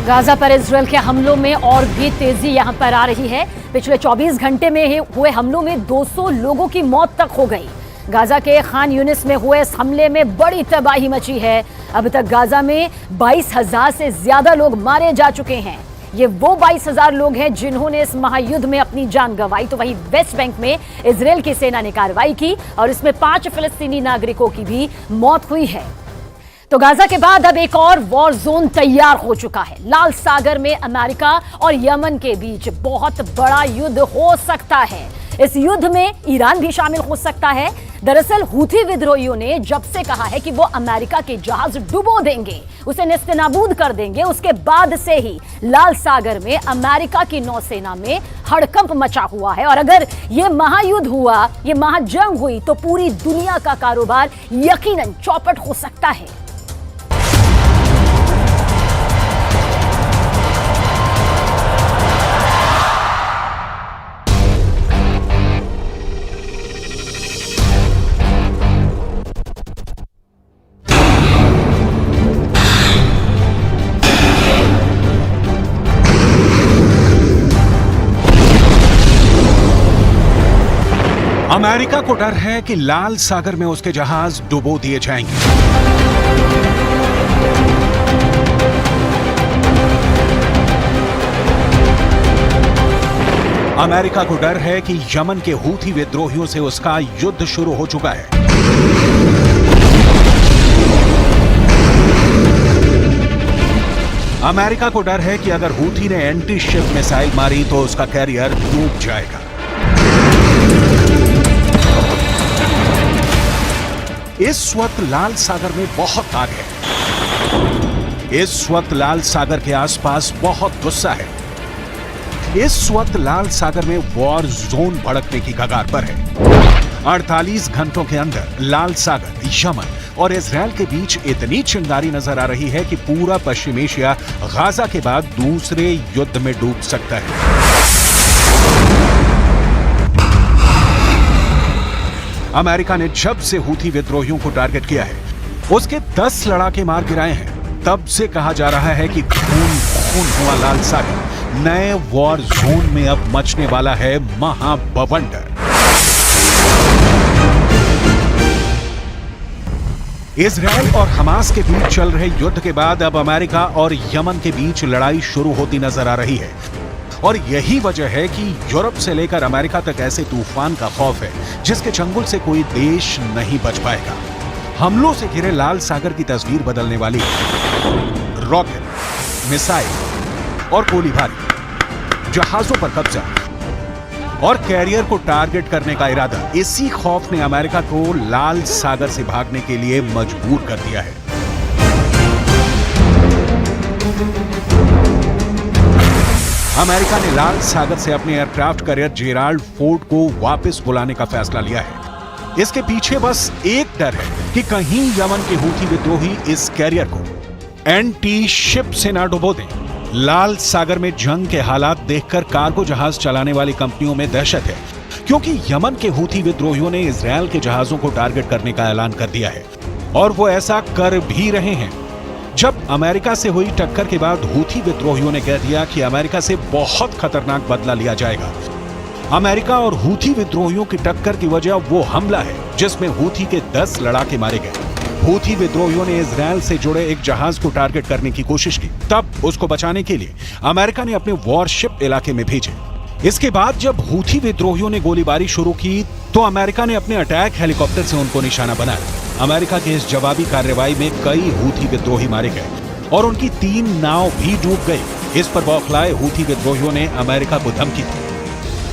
Gaza पर Israel के हमलों में और भी तेजी यहां पर आ रही है। पिछले 24 घंटे में हुए हमलों में 200 लोगों की मौत तक हो गई। गाजा के खान यूनिस में हुए इस हमले में बड़ी तबाही मची है। अब तक गाजा में 22,000 से ज्यादा लोग मारे जा चुके हैं। ये वो 22,000 लोग हैं जिन्होंने इस महायुद्ध में अपनी जान गंवाई। तो वहीं वेस्ट बैंक में इजरायल की सेना ने कार्रवाई की और इसमें 5 फिलिस्तीनी नागरिकों की भी मौत हुई है। तो गाजा के बाद अब एक और वॉर जोन तैयार हो चुका है। लाल सागर में अमेरिका और यमन के बीच बहुत बड़ा युद्ध हो सकता है। इस युद्ध में ईरान भी शामिल हो सकता है। दरअसल हूथी विद्रोहियों ने जब से कहा है कि वो अमेरिका के जहाज डुबो देंगे, उसे नेस्तनाबूद कर देंगे, उसके बाद से ही लाल सागर में अमेरिका की नौसेना में हड़कंप मचा हुआ है। और अगर ये महायुद्ध हुआ, ये महाजंग हुई, तो पूरी दुनिया का कारोबार यकीनन चौपट हो सकता है। अमेरिका को डर है कि लाल सागर में उसके जहाज डुबो दिए जाएंगे। अमेरिका को डर है कि यमन के हूथी विद्रोहियों से उसका युद्ध शुरू हो चुका है। अमेरिका को डर है कि अगर हूथी ने एंटी शिप मिसाइल मारी तो उसका कैरियर डूब जाएगा। इस वक्त लाल सागर में बहुत आग है। इस वक्त लाल सागर के आसपास बहुत गुस्सा है। इस वक्त लाल सागर में वॉर जोन भड़कने की कगार पर है। 48 घंटों के अंदर लाल सागर, यमन और इजरायल के बीच इतनी चिंगारी नजर आ रही है कि पूरा पश्चिम एशिया गाजा के बाद दूसरे युद्ध में डूब सकता है। अमेरिका ने जब से हूथी विद्रोहियों को टारगेट किया है, उसके 10 लड़ाके मार गिराए हैं। तब से कहा जा रहा है कि खून खून हुआ लाल सागर। नए वॉर जोन में अब मचने वाला है महाबवंडर। इजरायल और हमास के बीच चल रहे युद्ध के बाद अब अमेरिका और यमन के बीच लड़ाई शुरू होती नजर आ रही है। और यही वजह है कि यूरोप से लेकर अमेरिका तक ऐसे तूफान का खौफ है जिसके चंगुल से कोई देश नहीं बच पाएगा। हमलों से घिरे लाल सागर की तस्वीर बदलने वाली है। रॉकेट, मिसाइल और गोलीबारी, जहाजों पर कब्जा और कैरियर को टारगेट करने का इरादा, इसी खौफ ने अमेरिका को लाल सागर से भागने के लिए मजबूर कर दिया है। अमेरिका ने लाल सागर से अपने एयरक्राफ्ट कैरियर जेराल्ड फोर्ड को वापस बुलाने का फैसला लिया है। इसके पीछे बस एक डर है कि कहीं यमन के हूथी विद्रोही इस कैरियर को एंटी शिप से ना डुबो दें। लाल सागर में जंग के हालात देखकर कार्गो जहाज चलाने वाली कंपनियों में दहशत है, क्योंकि यमन के हूथी विद्रोहियों ने इजरायल के जहाजों को टारगेट करने का ऐलान कर दिया है और वो ऐसा कर भी रहे हैं। जब अमेरिका से हुई टक्कर के बाद हूथी विद्रोहियों ने कह दिया कि अमेरिका से बहुत खतरनाक बदला लिया जाएगा। अमेरिका और हूथी विद्रोहियों की टक्कर की वजह वो हमला है जिसमें हूथी के 10 लड़ाके मारे गए। हूथी विद्रोहियों ने इजरायल से जुड़े एक जहाज को टारगेट करने की कोशिश की। तब उसको बचाने के लिए अमेरिका ने अपने वॉरशिप इलाके में भेजे। इसके बाद जब हूथी विद्रोहियों ने गोलीबारी शुरू की तो अमेरिका ने अपने अटैक हेलीकॉप्टर से उनको निशाना बनाया। अमेरिका की इस जवाबी कार्रवाई में कई हूथी विद्रोही मारे गए और उनकी 3 नाव भी डूब गई। इस पर बौखलाए हूथी विद्रोहियों ने अमेरिका को धमकी दी।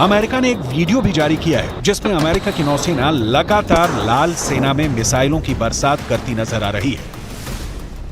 अमेरिका ने एक वीडियो भी जारी किया है जिसमें अमेरिका की नौसेना लगातार लाल सेना में मिसाइलों की बरसात करती नजर आ रही है।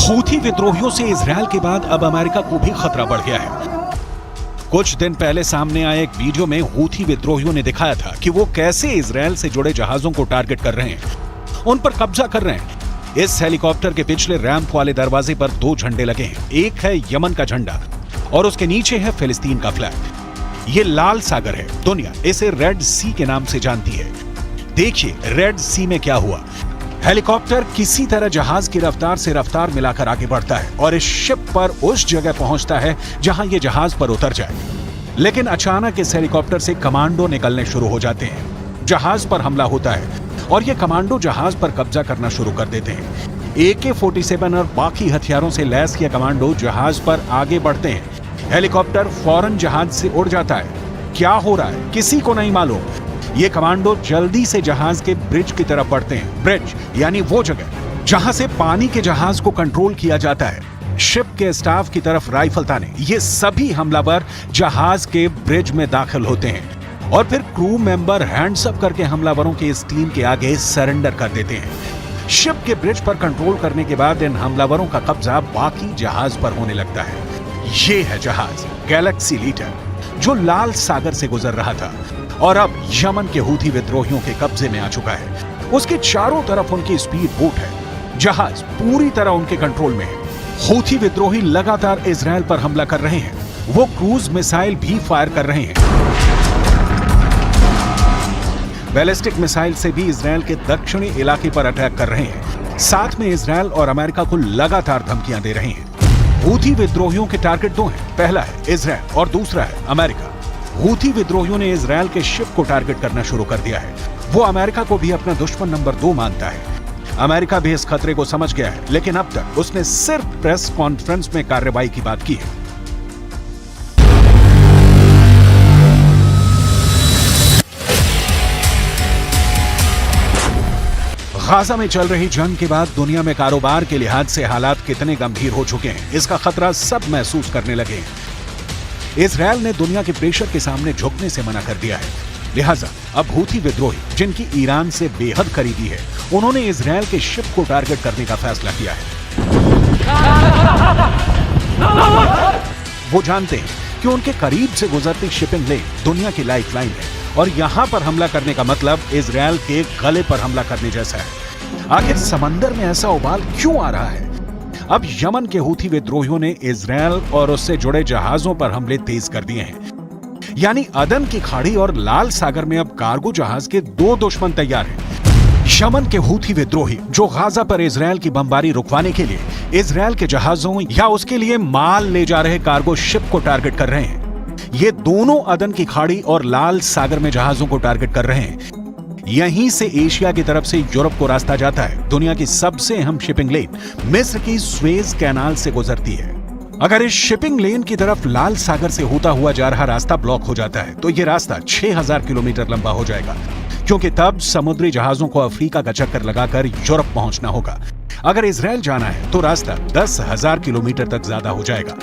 हूथी विद्रोहियों से इजरायल के बाद अब अमेरिका को भी खतरा बढ़ गया है। कुछ दिन पहले सामने आए एक वीडियो में हूथी विद्रोहियों ने दिखाया था कि वो कैसे इजरायल से जुड़े जहाजों को टारगेट कर रहे हैं, उन पर कब्जा कर रहे हैं। इस हेलीकॉप्टर के पिछले रैंप वाले दरवाजे पर 2 झंडे लगे हैं। एक है यमन का झंडा और उसके नीचे है फिलिस्तीन का फ्लैग। ये लाल सागर है, दुनिया इसे रेड सी के नाम से जानती है। देखिए रेड सी में क्या हुआ। हेलीकॉप्टर किसी तरह जहाज की रफ्तार से रफ्तार मिलाकर आगे बढ़ता है और इस शिप पर उस जगह पहुंचता है जहां ये जहाज पर उतर जाए। लेकिन अचानक इस हेलीकॉप्टर से कमांडो निकलने शुरू हो जाते हैं। जहाज पर हमला होता है और ये कमांडो जहाज पर कब्जा करना शुरू कर देते हैं। AK-47 और बाकी हथियारों से लैस ये कमांडो जहाज पर आगे बढ़ते हैं। हेलीकॉप्टर फौरन जहाज से उड़ जाता है। क्या हो रहा है किसी को नहीं मालूम। ये कमांडो जल्दी से जहाज के ब्रिज की तरफ बढ़ते हैं। ब्रिज यानी वो जगह जहां से पानी के जहाज को कंट्रोल किया जाता है। शिप के स्टाफ की तरफ राइफल ताने ये सभी हमलावर जहाज के ब्रिज में दाखिल होते हैं और फिर क्रू मेंबर हैंड्स अप करके हमलावरों की इस टीम के आगे सरेंडर कर देते हैं। शिप के ब्रिज पर कंट्रोल करने के बाद इन हमलावरों का कब्जा बाकी जहाज पर होने लगता है। ये है जहाज गैलेक्सी लीडर जो लाल सागर से गुजर रहा था और अब यमन के हूथी विद्रोहियों के कब्जे में आ चुका है। उसके चारों तरफ उनकी स्पीड बोट है। जहाज पूरी तरह उनके कंट्रोल में है। हूथी विद्रोही लगातार इजरायल पर हमला कर रहे हैं। वो क्रूज मिसाइल भी फायर कर रहे हैं। बैलिस्टिक मिसाइल से भी इजरायल के दक्षिणी इलाके पर अटैक कर रहे हैं। साथ में इजरायल और अमेरिका को लगातार धमकियां दे रहे हैं। हूथी विद्रोहियों के टारगेट 2 हैं। पहला है इजरायल और दूसरा है अमेरिका। हूथी विद्रोहियों ने इजरायल के शिप को टारगेट करना शुरू कर दिया है। वो अमेरिका को भी अपना दुश्मन नंबर 2 मानता है। अमेरिका भी इस खतरे को समझ गया है, लेकिन अब तक उसने सिर्फ प्रेस कॉन्फ्रेंस में कार्रवाई की बात की है। गाजा में चल रही जंग के बाद दुनिया में कारोबार के लिहाज से हालात कितने गंभीर हो चुके हैं, इसका खतरा सब महसूस करने लगे हैं। इजरायल ने दुनिया के प्रेशर के सामने झुकने से मना कर दिया है। लिहाजा अब हूथी विद्रोही जिनकी ईरान से बेहद करीबी है, उन्होंने इजरायल के शिप को टारगेट करने का फैसला किया है। वो जानते हैं कि उनके करीब से गुजरती शिपिंग लेन दुनिया की लाइफलाइन है और यहां पर हमला करने का मतलब इजरायल के गले पर हमला करने जैसा है। आखिर समंदर में ऐसा उबाल क्यों आ रहा है? अब यमन के हूथी विद्रोहियों ने इजरायल और उससे जुड़े जहाजों पर हमले तेज कर दिए हैं। यानी अदन की खाड़ी और लाल सागर में अब कार्गो जहाज के 2 दुश्मन तैयार हैं। यमन के हूथी विद्रोही जो गाजा पर इजरायल की बमबारी रुकवाने के लिए इजरायल के जहाजों या उसके लिए माल ले जा रहे कार्गो शिप को टारगेट कर रहे हैं। ये दोनों अदन की खाड़ी और लाल सागर में जहाजों को टारगेट कर रहे हैं। यहीं से एशिया की तरफ से यूरोप को रास्ता जाता है। दुनिया की सबसे अहम शिपिंग लेन मिस्र की स्वेज कैनाल से गुजरती है। अगर इस शिपिंग लेन की तरफ लाल सागर से होता हुआ जा रहा रास्ता ब्लॉक हो जाता है तो ये रास्ता 6000 किलोमीटर लंबा हो जाएगा, क्योंकि तब समुद्री जहाजों को अफ्रीका का चक्कर लगाकर यूरोप पहुंचना होगा। अगर इजरायल जाना है तो रास्ता 10,000 किलोमीटर तक ज्यादा हो जाएगा।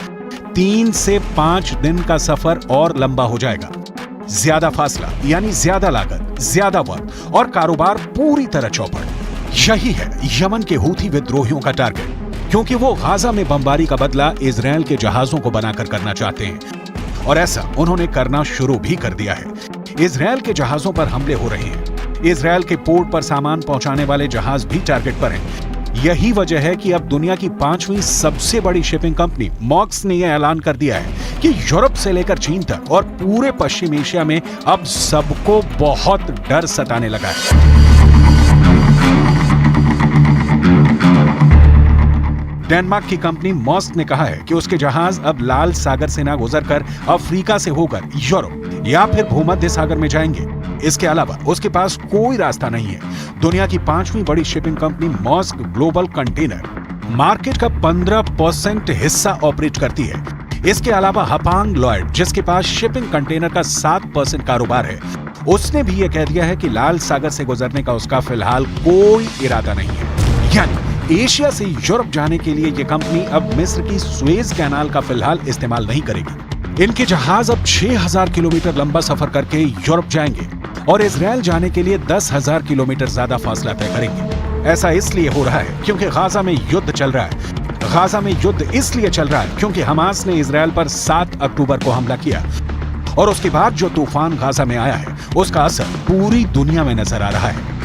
3 से 5 दिन का सफर और लंबा हो जाएगा। ज्यादा फासला यानी ज्यादा लागत, ज्यादा वक्त और कारोबार पूरी तरह चौपट। यही है यमन के हूथी विद्रोहियों का टारगेट, क्योंकि वो गाजा में बमबारी का बदला इजरायल के जहाजों को बनाकर करना चाहते हैं और ऐसा उन्होंने करना शुरू भी कर दिया है। इजरायल के जहाजों पर हमले हो रहे हैं। इजरायल के पोर्ट पर सामान पहुंचाने वाले जहाज भी टारगेट पर हैं। यही वजह है कि अब दुनिया की 5वीं सबसे बड़ी शिपिंग कंपनी मॉक्स ने यह ऐलान कर दिया है कि यूरोप से लेकर चीन तक और पूरे पश्चिम एशिया में अब सबको बहुत डर सताने लगा है। डेनमार्क की कंपनी मॉस्क ने कहा है कि उसके जहाज अब लाल सागर से ना गुजरकर अफ्रीका से होकर यूरोप या फिर भूमध्य सागर में जाएंगे। इसके अलावा उसके पास कोई रास्ता नहीं है। दुनिया की 5वीं बड़ी shipping company Maersk global container market का 15% हिस्सा ऑपरेट करती है। इसके अलावा हपांग लॉयड जिसके पास शिपिंग कंटेनर का 7% कारोबार है, उसने भी यह कह दिया है कि लाल सागर से गुजरने का उसका फिलहाल कोई इरादा नहीं है। यानी एशिया से यूरोप जाने के लिए यह कंपनी अब मिस्र की सुएज कैनाल का फिलहाल इस्तेमाल नहीं करेगी। इनके जहाज अब 6000 किलोमीटर लंबा सफर करके यूरोप जाएंगे और इजराइल जाने के लिए 10,000 किलोमीटर ज्यादा फासला तय करेंगे। ऐसा इसलिए हो रहा है क्योंकि गाजा में युद्ध चल रहा है। गाजा में युद्ध इसलिए चल रहा है क्योंकि हमास ने इजराइल पर 7 अक्टूबर को हमला किया और उसके बाद जो तूफान गाजा में आया है उसका असर पूरी दुनिया में नजर आ रहा है।